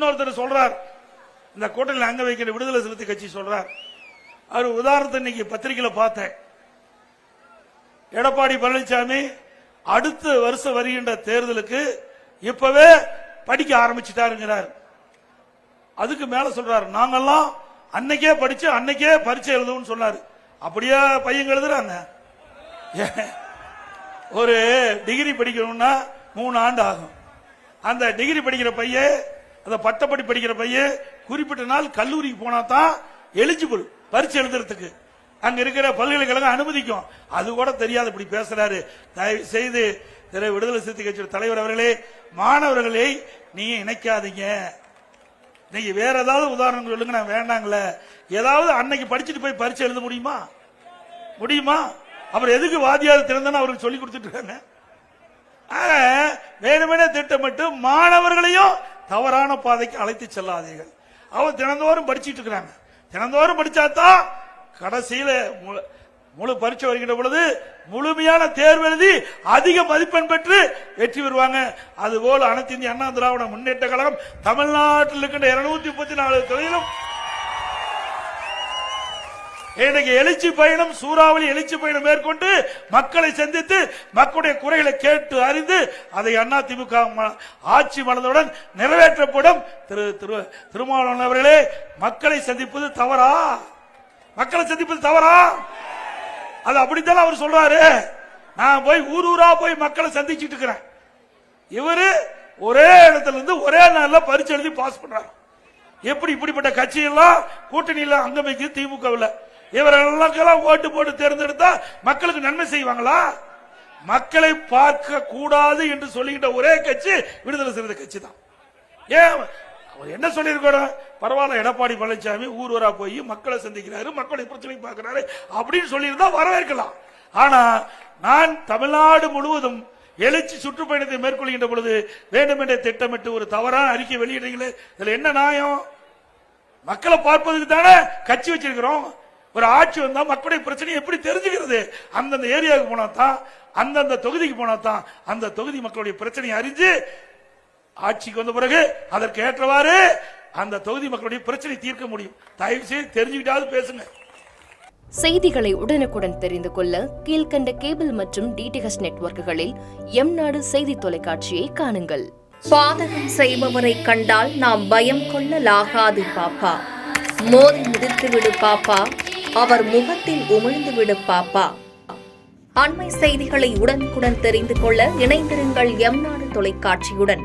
இன்னொருத்தர் சொல்றார், இந்த கூட்டணியில் அங்க வைக்கிற விடுதலை சிறுத்தை கட்சி சொல்றார். அவர் உதாரணத்தை இன்னைக்கு பத்திரிகையில பார்த்தேன். எடப்பாடி பழனிசாமி அடுத்த வருஷம் வருகின்ற தேர்தலுக்கு இப்பவே படிக்க ஆரம்பிச்சுட்டாருங்கிறார். அதுக்கு மேல சொல்றாரு, நாங்கெல்லாம் அன்னைக்கே படிச்சு அன்னைக்கே பரீட்சை எழுதுவோம்னு சொன்னாரு. அப்படியே பையன் எழுதுறாங்க. ஒரு டிகிரி படிக்கணும்னா 3 ஆண்டு ஆகும். அந்த டிகிரி படிக்கிற பையன், அந்த பட்டப்படி படிக்கிற பையன் குறிப்பிட்ட நாள் கல்லூரிக்கு போனா தான் எலிஜிபிள் பரீட்சை எழுதுறதுக்கு. அங்க இருக்கிற பல்கலைக்கழகம் அனுமதிக்கும். அது கூட தெரியாது இப்படி பேசுறாரு. தயவு செய்து விடுதலை சிறுத்தை கட்சி தலைவர் அவர்களே, மாணவர்களை நீங்க இணைக்காதீங்க. நீங்க வேற ஏதாவது உதாரணம் சொல்லுங்க, நான் வேண்டாங்கள. ஏதாவது அன்னைக்கு படிச்சுட்டு போய் பரீட்சை எழுத முடியுமா? முடியுமா? அப்புறம் எதுக்கு வாதியார் திறந்தன அவருக்கு சொல்லி கொடுத்துட்டு இருக்காங்க. வேணுமென திட்டமிட்டு மாணவர்களையும் தவறான பாதைக்கு அழைத்து செல்லாதீர்கள். அவர் தினந்தோறும் படிச்சுட்டு இருக்கிறாங்க. தினந்தோறும் படிச்சாதான் கடைசியில முழு பரீட்சை வருகின்ற பொழுது முழுமையான தேர்வு எழுதி அதிக மதிப்பெண் பெற்று வெற்றி பெறுவாங்க. அதுபோல் அனைத்து இந்திய அண்ணா திராவிட முன்னேற்ற கழகம் தமிழ்நாட்டில் இருக்கின்ற 234 தொகுதியிலும் இன்னைக்கு எழுச்சி பயணம், சூறாவளி எழுச்சி பயணம் மேற்கொண்டு மக்களை சந்தித்து மக்களுடைய குறைகளை கேட்டு அறிந்து அதை அதிமுக ஆட்சி மலர்ந்தவுடன் நிறைவேற்றப்படும். திருமாவளவன் அவர்களே, மக்களை சந்திப்பது தவறா? மக்களை சந்திப்பது தவறா? அது அப்படித்தான் அவர் சொல்றாரு. நான் போய் ஊர் ஊரா போய் மக்களை சந்திச்சுட்டு இருக்கிறேன். இவரு ஒரே இடத்துல இருந்து ஒரே நாள்ல பரீட்சை எழுதி பாஸ் பண்றாரு. எப்படி இப்படிப்பட்ட கட்சியெல்லாம் கூட்டணியில அங்கமைக்கு திமுக இவரெல்லாம் ஓட்டு போட்டு தேர்ந்தெடுத்தா மக்களுக்கு நன்மை செய்வாங்களா? மக்களை பார்க்க கூடாது என்று சொல்லுகின்ற ஒரே கட்சி விடுதலை சிறுத்தை கட்சி தான். ஏன் என்ன சொல்லியிருக்கோம்? பரவாயில்ல, எடப்பாடி பழனிசாமி ஊர் ஊரா போய் மக்களை சந்திக்கிறாரு, மக்களுடைய பிரச்சனை பார்க்கிறாரு அப்படின்னு சொல்லியிருந்தா வரவேற்கலாம். ஆனா நான் தமிழ்நாடு முழுவதும் எழுச்சி சுற்றுப்பயணத்தை மேற்கொள்கின்ற பொழுது வேண்டுமென்றே திட்டமிட்டு ஒரு தவறான அறிக்கை வெளியிடுறீங்களே, இதுல என்ன நியாயம்? மக்களை பார்ப்பதுக்கு தானே கட்சி வச்சிருக்கிறோம். ஒரு ஆட்சி வந்தா மக்களுடைய பிரச்சனை எப்படி தெரிஞ்சுக்கிறது? அந்தந்த ஏரியாவுக்கு போனா தான், அந்தந்த தொகுதிக்கு போனா தான் அந்த தொகுதி மக்களுடைய பிரச்சனையை அறிஞ்சு ஆட்சிக்கு வந்த பிறகு அதற்கு ஏற்றவாறு அந்த தொகுதி மக்களுடைய பிரச்சனை தீர்க்க முடியும். தயவு செய்து தெரிஞ்சுக்கிட்டாவது பேசுங்க. செய்திகளை உடனுக்குடன் தெரிந்து கொள்ள கீழ்கண்ட கேபிள் மற்றும் டிடிஎச் நெட்வொர்க்குகளில் எம்நாடு செய்தி தொலைக்காட்சியை காணுங்கள். பாதகம் செய்பவரை கண்டால் நாம் பயம் கொள்ளலாகாது பாப்பா. மோதி மிதித்துவிடு பாப்பா, அவர் முகத்தில் உமிழ்ந்துவிடு பாப்பா. அண்மை செய்திகளை உடனுக்குடன் தெரிந்து கொள்ள இணைந்திருங்கள் எம்நாடு தொலைக்காட்சியுடன்.